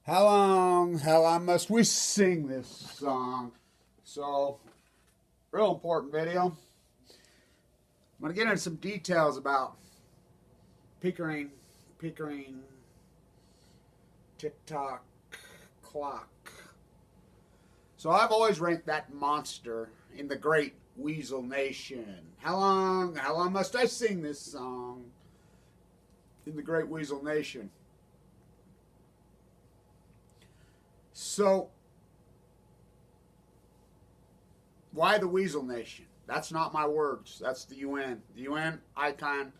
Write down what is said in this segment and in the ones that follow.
How long, must we sing this song? So, real important video. I'm going to get into some details about Pickering, TikTok, clock. So I've always ranked that monster in the great Weasel Nation. How long must I sing this song in the great Weasel Nation? So, why the Weasel Nation? That's not my words. That's the UN. The UN icon.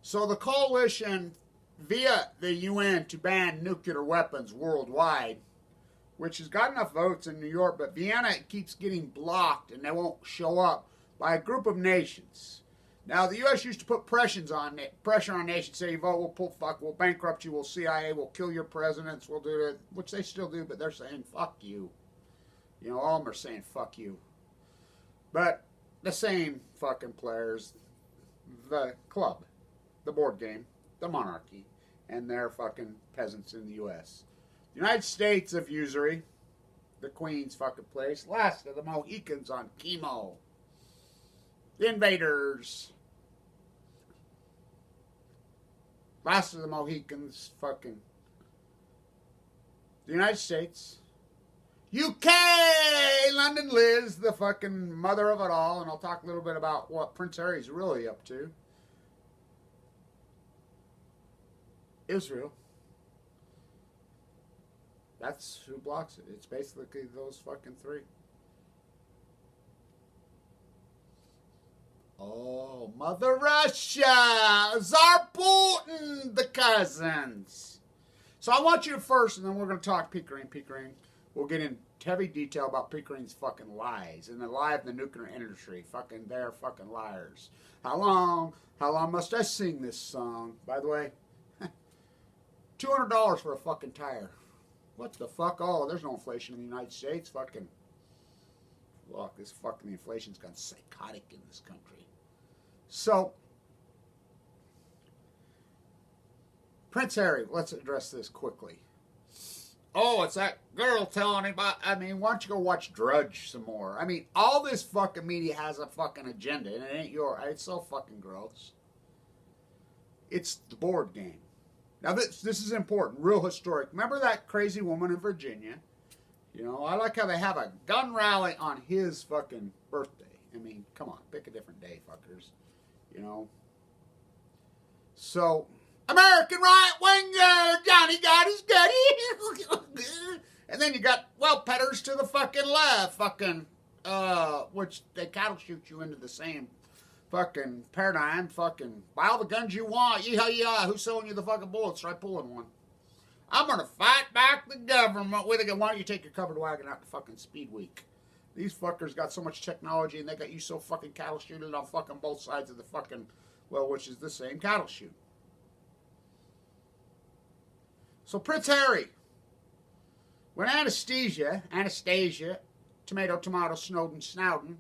So the coalition via the UN to ban nuclear weapons worldwide, which has got enough votes in New York, but Vienna keeps getting blocked and they won't show up by a group of nations. Now, the U.S. used to put pressure on nations, say, you vote, we'll bankrupt you, we'll CIA, we'll kill your presidents, we'll do that, which they still do, but they're saying, fuck you. You know, all of them are saying, fuck you. But the same fucking players, the club, the board game, the monarchy, and their fucking peasants in the U.S. The United States of usury, the Queen's fucking place, last of the Mohicans on chemo. The invaders. Last of the Mohicans, fucking. The United States. UK! London Liz, the fucking mother of it all. And I'll talk a little bit about what Prince Harry's really up to. Israel. That's who blocks it. It's basically those fucking three. Oh, Mother Russia, Tsar Putin, the cousins. So I want you to first, and then we're going to talk Pickering. We'll get in heavy detail about Pickering's fucking lies and the lie of the nuclear industry. Fucking, they're fucking liars. How long must I sing this song? By the way, $200 for a fucking tire. What the fuck? Oh, there's no inflation in the United States. Fucking, look, this fucking inflation's gone psychotic in this country. So, Prince Harry, let's address this quickly. Oh, it's that girl telling him about, why don't you go watch Drudge some more? All this fucking media has a fucking agenda, and it ain't yours. It's so fucking gross. It's the board game. Now, this is important, real historic. Remember that crazy woman in Virginia? You know, I like how they have a gun rally on his fucking birthday. Come on, pick a different day, fuckers. You know? So, American right winger, Johnny got his gutty. And then you got well petters to the fucking left, fucking, which they cattle shoot you into the same fucking paradigm, fucking buy all the guns you want, yee-haw, who's selling you the fucking bullets? Try pulling one. I'm gonna fight back the government with it. Why don't you take your covered wagon out to fucking Speed Week? These fuckers got so much technology and they got you so fucking cattle shooting on fucking both sides of the fucking, well, which is the same cattle shoot. So Prince Harry, when Anastasia, tomato, Snowden,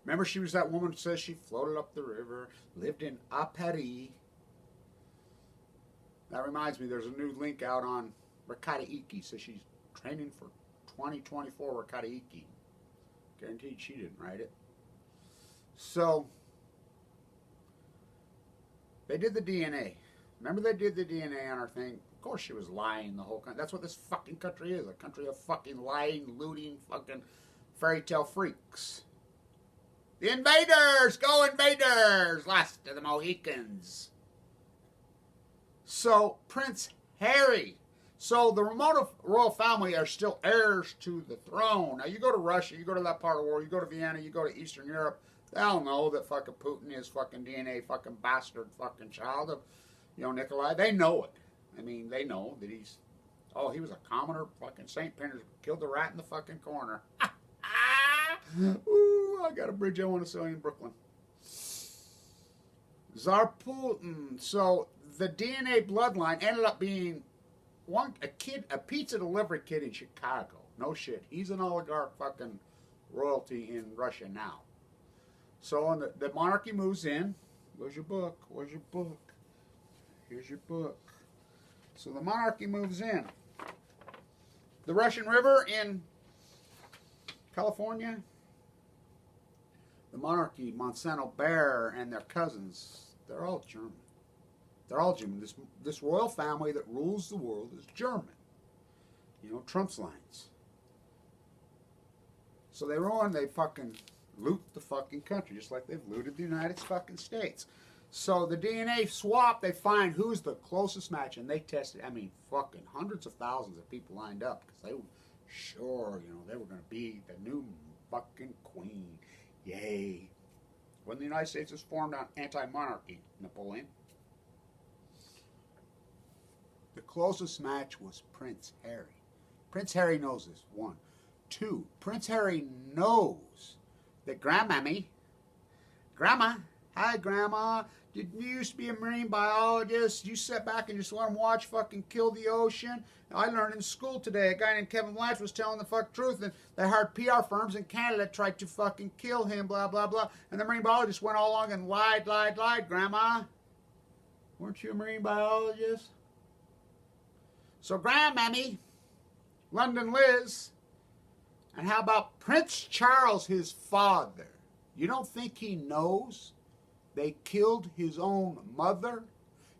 remember she was that woman who says she floated up the river, lived in Paris. That reminds me, there's a new link out on Rakataiki. So she's training for 2024 Rakataiki. Guaranteed she didn't write it. So, they did the DNA. Remember they did the DNA on our thing? Of course she was lying the whole country. That's what this fucking country is. A country of fucking lying, looting, fucking fairy tale freaks. The invaders! Go invaders! Last of the Mohicans. So, Prince Harry. So, the remote royal family are still heirs to the throne. Now, you go to Russia, you go to that part of the world, you go to Vienna, you go to Eastern Europe, they all know that fucking Putin is fucking DNA, fucking bastard, fucking child of, Nikolai. They know it. They know that he was a commoner, fucking St. Peter's, killed the rat in the fucking corner. Ooh, I got a bridge I want to sell in Brooklyn. Tsar Putin. So, the DNA bloodline ended up being a pizza delivery kid in Chicago. No shit. He's an oligarch fucking royalty in Russia now. So when the monarchy moves in, where's your book? Here's your book. So the monarchy moves in. The Russian River in California, the monarchy, Monsanto Bear and their cousins, they're all German. They're all German. This royal family that rules the world is German. You know, Trump's lines. So they fucking loot the fucking country, just like they've looted the United fucking States. So the DNA swap, they find who's the closest match, and they tested, I mean, fucking hundreds of thousands of people lined up, because they were sure, you know, they were going to be the new fucking queen. Yay. When the United States was formed on anti-monarchy, Napoleon, the closest match was Prince Harry. Prince Harry knows this, 1. 2, Prince Harry knows that Grandma, hi Grandma, you used to be a marine biologist, you sit back and just let them watch fucking kill the ocean. I learned in school today, a guy named Kevin Blanch was telling the fuck truth, and they hired PR firms in Canada tried to fucking kill him, blah, blah, blah. And the marine biologist went all along and lied, Grandma. Weren't you a marine biologist? So Grandmammy, London Liz, and how about Prince Charles, his father? You don't think he knows they killed his own mother?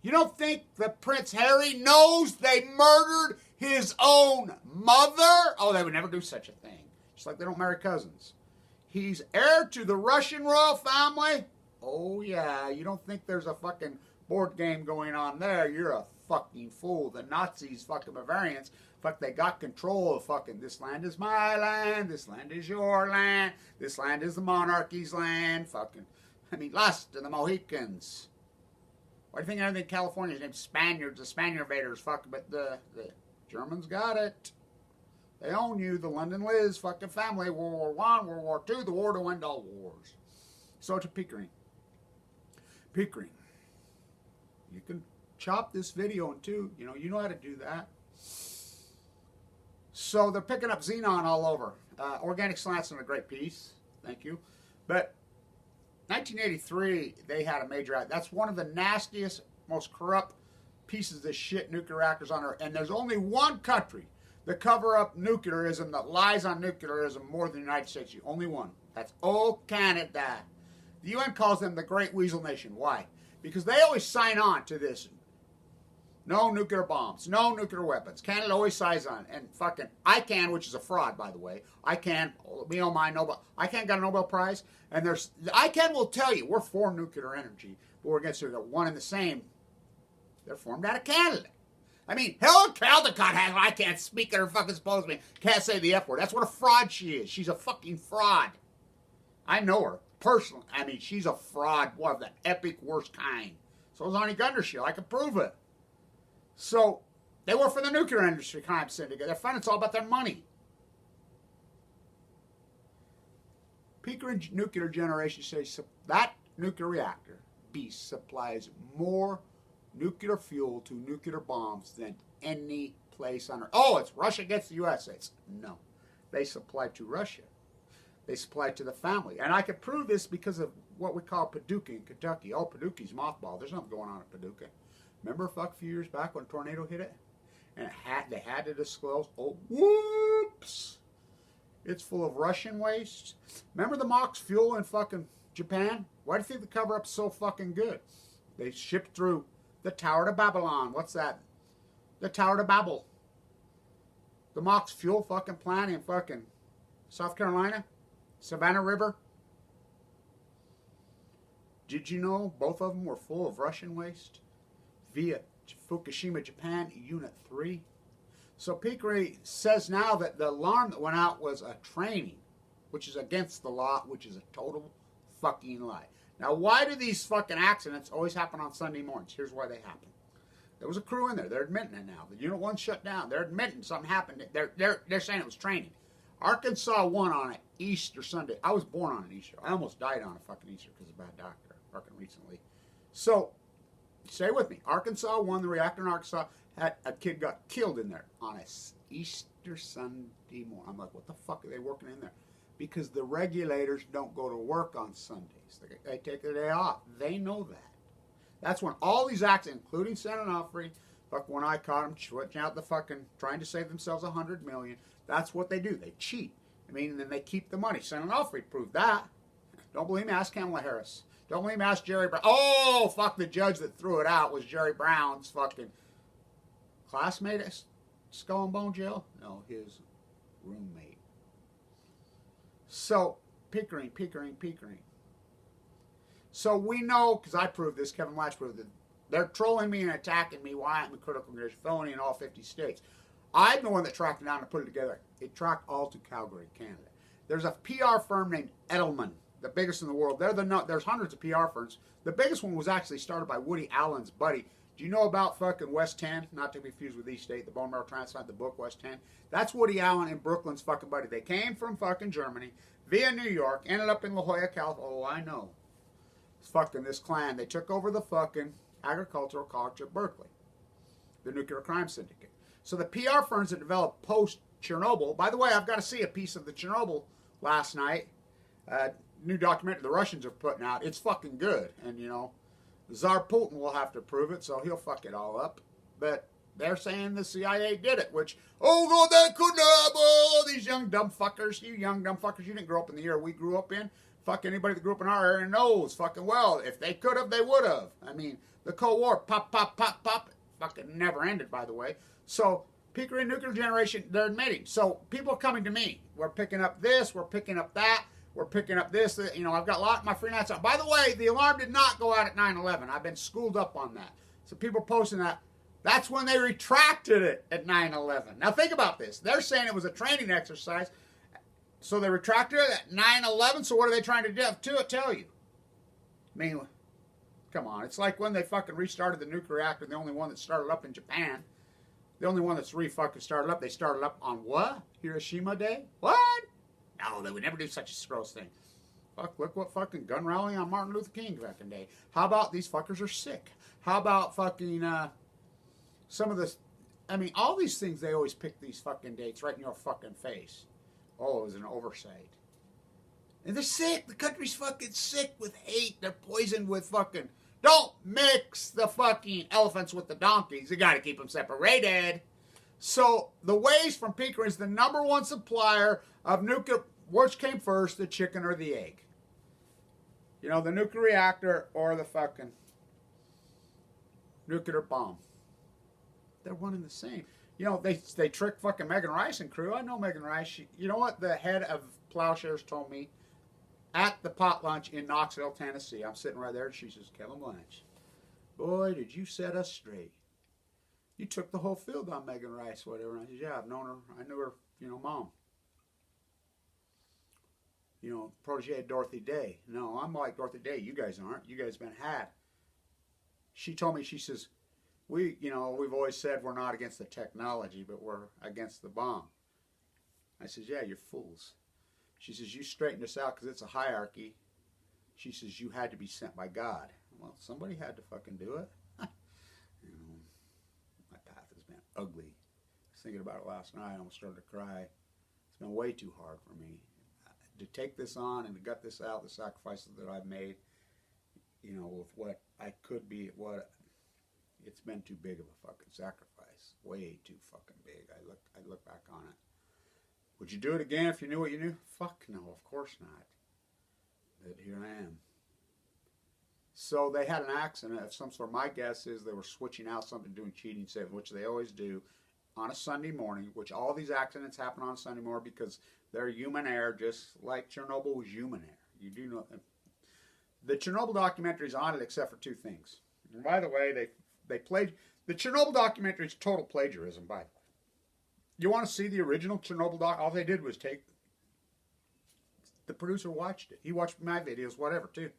You don't think that Prince Harry knows they murdered his own mother? Oh, they would never do such a thing. Just like they don't marry cousins. He's heir to the Russian royal family? Oh, yeah. You don't think there's a fucking board game going on there? You're a fucking fool. The Nazis, fucking Bavarians, fuck, they got control of fucking, this land is my land, this land is your land, this land is the monarchy's land, fucking, I mean, Lust and the Mohicans. Why do you think everything in California is named Spaniards, the Spaniard invaders, fucking, but the Germans got it. They own you, the London Liz fucking family, World War I, World War II, the war to end all wars. So to Pickering. Pickering. You can chop this video in two. You know how to do that. So they're picking up xenon all over. Organic Slant's in a great piece. Thank you. But 1983, they had a major... That's one of the nastiest, most corrupt pieces of this shit, nuclear reactors on Earth. And there's only one country that cover up nuclearism, that lies on nuclearism more than the United States. Only one. That's old Canada. The UN calls them the Great Weasel Nation. Why? Because they always sign on to this. No nuclear bombs. No nuclear weapons. Canada always signs on. And fucking ICANN, which is a fraud, by the way. ICANN, we don't mind Nobel. ICANN got a Nobel Prize. And ICANN will tell you, we're for nuclear energy. But we're against it. They're one and the same. They're formed out of Canada. I mean, Helen Caldecott has, I can't speak at her fucking supposed to me. Can't say the F word. That's what a fraud she is. She's a fucking fraud. I know her personally. I mean, she's a fraud. One of the epic worst kind. So is Arnie Gundershield. I can prove it. So, they work for the nuclear industry crime syndicate. They're fun. It's all about their money. Pickering Nuclear Generation says that nuclear reactor, beast, supplies more nuclear fuel to nuclear bombs than any place on Earth. Oh, it's Russia against the U.S. It's no. They supply to Russia. They supply to the family. And I could prove this because of what we call Paducah in Kentucky. Oh, Paducah's mothballed. There's nothing going on at Paducah. Remember a few years back when a tornado hit it? And they had to disclose, oh, whoops. It's full of Russian waste. Remember the MOX fuel in fucking Japan? Why do you think the cover-up's so fucking good? They shipped through the Tower to Babylon. What's that? The Tower to Babel. The MOX fuel fucking plant in fucking South Carolina. Savannah River. Did you know both of them were full of Russian waste? Via Fukushima, Japan, Unit 3. So Pickering says now that the alarm that went out was a training, which is against the law, which is a total fucking lie. Now, why do these fucking accidents always happen on Sunday mornings? Here's why they happen. There was a crew in there. They're admitting it now. The Unit 1 shut down. They're admitting something happened. They're saying it was training. Arkansas won on an Easter Sunday. I was born on an Easter. I almost died on a fucking Easter because of a bad doctor fucking recently. So, stay with me. Arkansas won the reactor in Arkansas. Had a kid got killed in there on a Easter Sunday morning. I'm like, what the fuck are they working in there? Because the regulators don't go to work on Sundays. They take the day off. They know that. That's when all these accidents, including San Onofre, Fuck, when I caught them switching out the fucking, trying to save themselves $100 million. That's what they do. They cheat. I mean, and then they keep the money. Send an offer. Prove that. Don't believe me? Ask Kamala Harris. Don't believe me? Ask Jerry Brown. Oh, fuck, the judge that threw it out was Jerry Brown's fucking classmate at Skull and Bone Jail? No, his roommate. So, Pickering. So we know, because I proved this, Kevin Latch proved it, they're trolling me and attacking me while I'm a critical condition felony in all 50 states. I'm the one that tracked it down and put it together. It tracked all to Calgary, Canada. There's a PR firm named Edelman, the biggest in the world. There's hundreds of PR firms. The biggest one was actually started by Woody Allen's buddy. Do you know about fucking West 10? Not to be confused with East 8, the bone marrow transplant, the book West 10. That's Woody Allen and Brooklyn's fucking buddy. They came from fucking Germany via New York, ended up in La Jolla, California. Oh, I know. It's fucking this clan. They took over the fucking Agricultural College of Berkeley, the nuclear crime syndicate. So the PR firms that developed post-Chernobyl, by the way, I've got to see a piece of the Chernobyl last night. New documentary the Russians are putting out. It's fucking good. And, you know, Tsar Putin will have to prove it, so he'll fuck it all up. But they're saying the CIA did it, which, oh, God, that couldn't have, oh, these young dumb fuckers, you didn't grow up in the year we grew up in. Fuck, anybody that grew up in our area knows fucking well. If they could have, they would have. I mean, the Cold War, pop, fucking never ended, by the way. So, Pickering Nuclear Generation, they're admitting. So, people coming to me, we're picking up this, we're picking up that, we're picking up this, you know, I've got a lot of my free nights on. By the way, the alarm did not go out at 9/11. I've been schooled up on that. So, people posting that. That's when they retracted it at 9/11. Now, think about this. They're saying it was a training exercise. So they retracted it at 9/11. So what are they trying to do to it? Tell you. I mean, come on. It's like when they fucking restarted the nuclear reactor. The only one that started up in Japan. The only one that's fucking started up. They started up on what? Hiroshima Day? What? No, they would never do such a gross thing. Fuck, look what fucking gun rally on Martin Luther King back in the day. How about these fuckers are sick? How about fucking some of this? I mean, all these things, they always pick these fucking dates right in your fucking face. Oh, it was an oversight. And they're sick. The country's fucking sick with hate. They're poisoned with fucking... Don't mix the fucking elephants with the donkeys. You got to keep them separated. So, the waste from Pickering is the number one supplier of nuclear... Which came first, the chicken or the egg? You know, the nuclear reactor or the fucking nuclear bomb. They're one and the same. You know, they trick fucking Megan Rice and crew. I know Megan Rice. You know what the head of Plowshares told me? At the pot lunch in Knoxville, Tennessee. I'm sitting right there, and she says, Kevin Blanche, boy, did you set us straight. You took the whole field on Megan Rice, whatever. And I said, yeah, I've known her. I knew her, you know, mom. You know, protege of Dorothy Day. No, I'm like Dorothy Day. You guys aren't. You guys been had. She told me, she says, we've always said we're not against the technology, but we're against the bomb. I says, yeah, you're fools. She says, you straightened us out because it's a hierarchy. She says, you had to be sent by God. Well, somebody had to fucking do it. You know, my path has been ugly. I was thinking about it last night. I almost started to cry. It's been way too hard for me. To take this on and to gut this out, the sacrifices that I've made, you know, with what I could be, it's been too big of a fucking sacrifice. Way too fucking big. I look back on it. Would you do it again if you knew what you knew? Fuck no, of course not. But here I am. So they had an accident of some sort. My guess is they were switching out something, doing cheating, which they always do, on a Sunday morning, which all these accidents happen on Sunday morning because they're human error, just like Chernobyl was human error. You do know. The Chernobyl documentary is on it except for two things. And by the way, they played the Chernobyl documentary is total plagiarism. By the way, you want to see the original Chernobyl doc? All they did was take. The producer watched it. He watched my videos, whatever, too.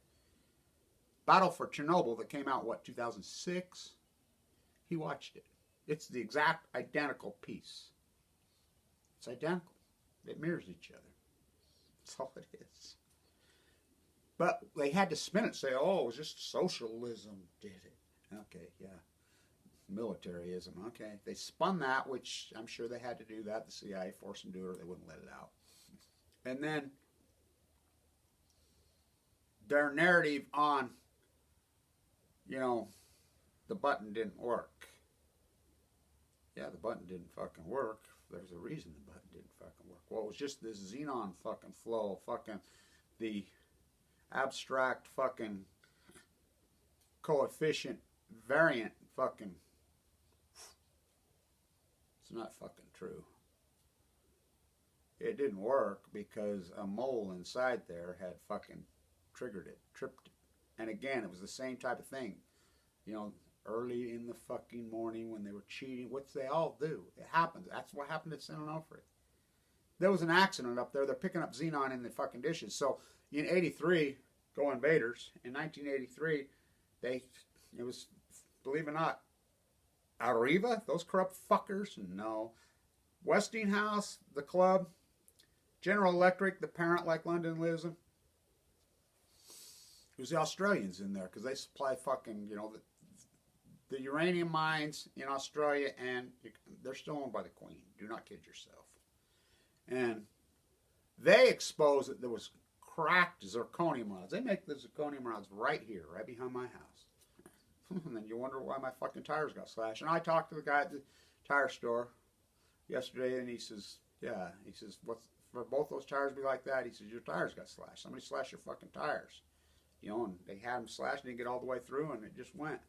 Battle for Chernobyl that came out, 2006? He watched it. It's the exact identical piece. It's identical. It mirrors each other. That's all it is. But they had to spin it, say, oh, it was just socialism did it. Okay, yeah. Militarism, okay. They spun that, which I'm sure they had to do that. The CIA forced them to do it or they wouldn't let it out. And then their narrative on, you know, the button didn't work. Yeah, the button didn't fucking work. There's a reason the button didn't fucking work. Well, it was just this xenon fucking flow, fucking the abstract fucking coefficient variant fucking. It's not fucking true. It didn't work because a mole inside there had fucking triggered it, tripped it. And again, it was the same type of thing. You know, early in the fucking morning when they were cheating, which they all do. It happens. That's what happened at San Onofre. There was an accident up there. They're picking up xenon in the fucking dishes. So in 83, go invaders. In 1983, it was, believe it or not, Arriva, those corrupt fuckers. No. Westinghouse, the club, General Electric, the parent like London lives in. It was the Australians in there because they supply fucking, you know, the uranium mines in Australia, and they're still owned by the Queen. Do not kid yourself. And they exposed that there was cracked zirconium rods. They make the zirconium rods right here, right behind my house. And then you wonder why my fucking tires got slashed. And I talked to the guy at the tire store yesterday, and he says, yeah, he says, what's for both those tires be like that? He says, your tires got slashed. Somebody slashed your fucking tires. You know, and they had them slashed, didn't get all the way through, and it just went.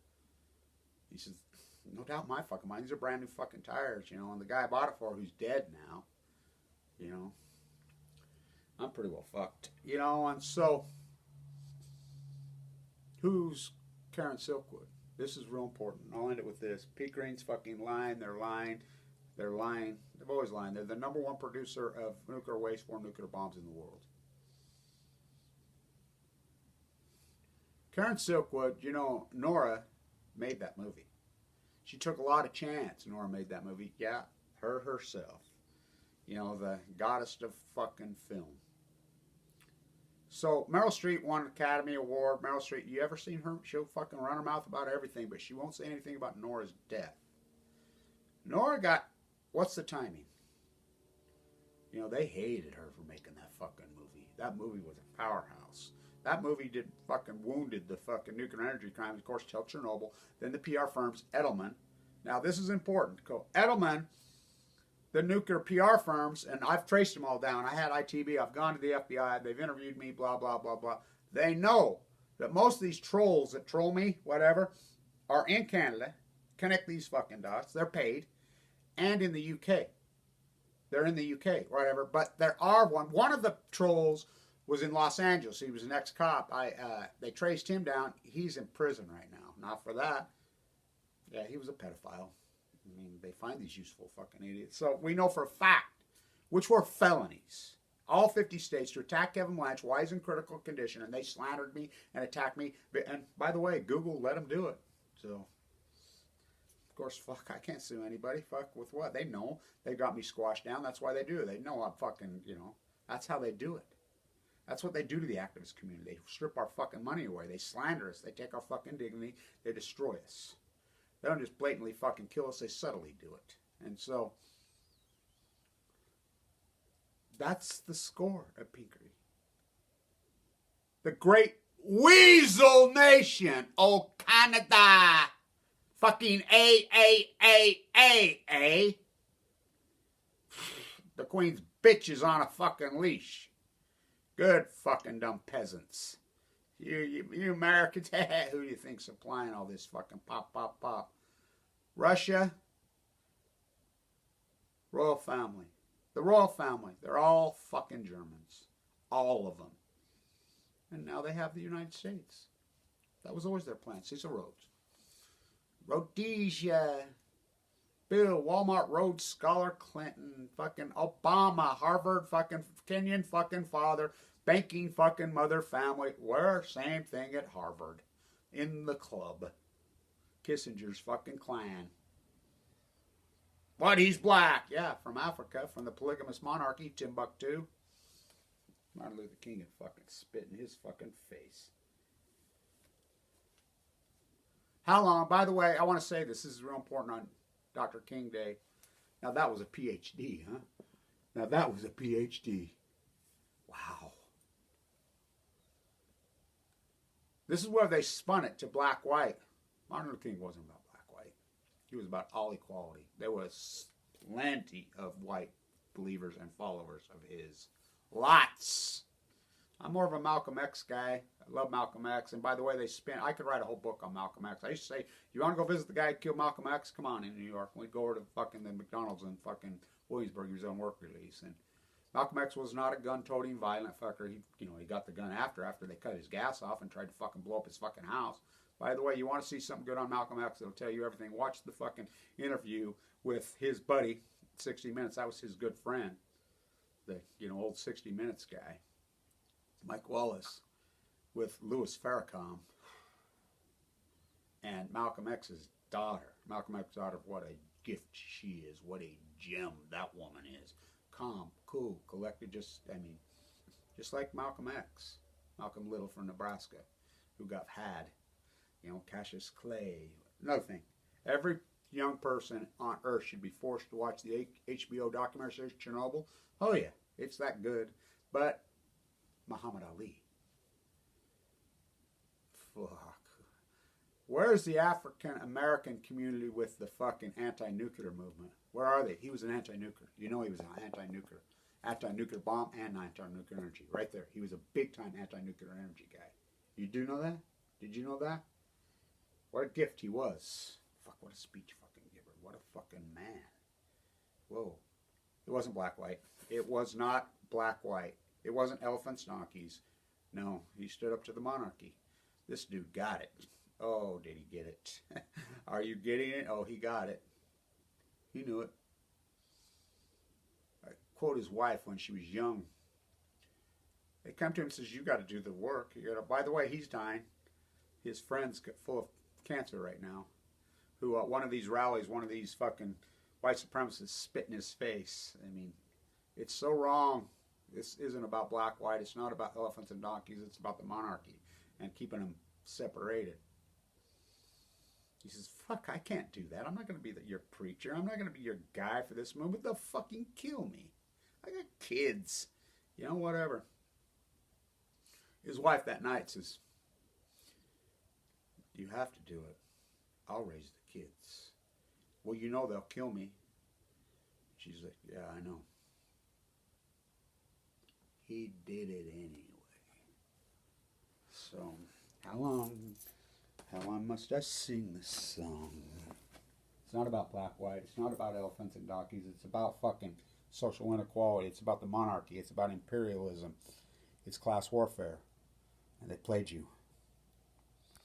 He says, no doubt my fucking mind. These are brand new fucking tires, you know, and the guy I bought it for, who's dead now, you know, I'm pretty well fucked, you know, and so, who's Karen Silkwood? This is real important. I'll end it with this. Pickering's fucking lying. They're lying. They're lying. They've always lied. They're the #1 producer of nuclear waste for nuclear bombs in the world. Karen Silkwood, you know, Nora made that movie. She took a lot of chance. Nora made that movie. Yeah, her herself. You know, the goddess of fucking film. So Meryl Streep won an Academy Award. Meryl Streep, you ever seen her? She'll fucking run her mouth about everything, but she won't say anything about Nora's death. Nora got, what's the timing? You know, they hated her for making that fucking movie. That movie was a powerhouse. That movie did fucking wounded the fucking nuclear energy crimes, of course, till Chernobyl. Then the PR firms, Edelman. Now, this is important. Edelman, the nuclear PR firms, and I've traced them all down. I had ITB. I've gone to the FBI. They've interviewed me, blah, blah, blah, blah. They know that most of these trolls that troll me, whatever, are in Canada. Connect these fucking dots. They're paid. And in the UK. They're in the UK, whatever. But there are one of the trolls was in Los Angeles. He was an ex-cop. They traced him down. He's in prison right now. Not for that. Yeah, he was a pedophile. I mean, they find these useful fucking idiots. So we know for a fact, which were felonies, all 50 states, to attack Kevin Blanch while he's in critical condition, and they slandered me and attacked me. And by the way, Google let them do it. So, of course, fuck, I can't sue anybody. Fuck, with what? They know. They got me squashed down. That's why they do it. They know I'm fucking, you know, that's how they do it. That's what they do to the activist community. They strip our fucking money away. They slander us. They take our fucking dignity. They destroy us. They don't just blatantly fucking kill us. They subtly do it. And so, that's the score at Pickering. The great Weasel Nation. Oh, Canada. Fucking A. The Queen's bitch is on a fucking leash. Good fucking dumb peasants. You Americans, who do you think's supplying all this fucking pop? Russia, royal family. The royal family, they're all fucking Germans. All of them. And now they have the United States. That was always their plan. Cecil Rhodes. Rhodesia. Bill, Walmart Rhodes Scholar Clinton, fucking Obama, Harvard fucking Kenyan fucking father, banking fucking mother family. We're same thing at Harvard. In the club. Kissinger's fucking clan. But he's black. Yeah, from Africa, from the polygamous monarchy, Timbuktu. Martin Luther King would fucking spit in his fucking face. How long? By the way, I want to say this is real important on Dr. King Day. Now that was a PhD, huh? Now that was a PhD. Wow. This is where they spun it to black-white. Martin Luther King wasn't about black-white. He was about all equality. There was plenty of white believers and followers of his. Lots. I'm more of a Malcolm X guy. I love Malcolm X. And by the way, I could write a whole book on Malcolm X. I used to say, you want to go visit the guy who killed Malcolm X? Come on in New York. We'd go over to fucking the McDonald's in fucking Williamsburg. He was on work release. And Malcolm X was not a gun-toting, violent fucker. He got the gun after they cut his gas off and tried to fucking blow up his fucking house. By the way, you want to see something good on Malcolm X, it'll tell you everything. Watch the fucking interview with his buddy, 60 Minutes. That was his good friend, the old 60 Minutes guy, Mike Wallace, with Louis Farrakhan and Malcolm X's daughter. Malcolm X's daughter, what a gift she is. What a gem that woman is. Calm, cool, collected, just like Malcolm X. Malcolm Little from Nebraska, who got had. Cassius Clay. Another thing, every young person on Earth should be forced to watch the HBO documentary series Chernobyl. Oh yeah, it's that good. But Muhammad Ali. Fuck. Where's the African American community with the fucking anti-nuclear movement? Where are they? He was an anti-nuclear. He was an anti-nuclear. Anti-nuclear bomb and anti-nuclear energy. Right there. He was a big-time anti-nuclear energy guy. You do know that? Did you know that? What a gift he was. Fuck, what a speech fucking giver. What a fucking man. Whoa. It wasn't black-white. It was not black-white. It wasn't elephants, donkeys. No, he stood up to the monarchy. This dude got it. Oh, did he get it? Are you getting it? Oh, he got it. He knew it. I quote his wife when she was young. They come to him and says, you got to do the work. By the way, he's dying. His friend's full of cancer right now. Who one of these rallies, one of these fucking white supremacists spit in his face. It's so wrong. This isn't about black, white. It's not about elephants and donkeys. It's about the monarchy and keeping them separated. He says, fuck, I can't do that. I'm not going to be your preacher. I'm not going to be your guy for this movement. They'll fucking kill me. I got kids. Whatever. His wife that night says, you have to do it. I'll raise the kids. Well, they'll kill me. She's like, yeah, I know. He did it anyway. So, how long must I sing this song? It's not about black, white. It's not about elephants and donkeys. It's about fucking social inequality. It's about the monarchy. It's about imperialism. It's class warfare. And they played you.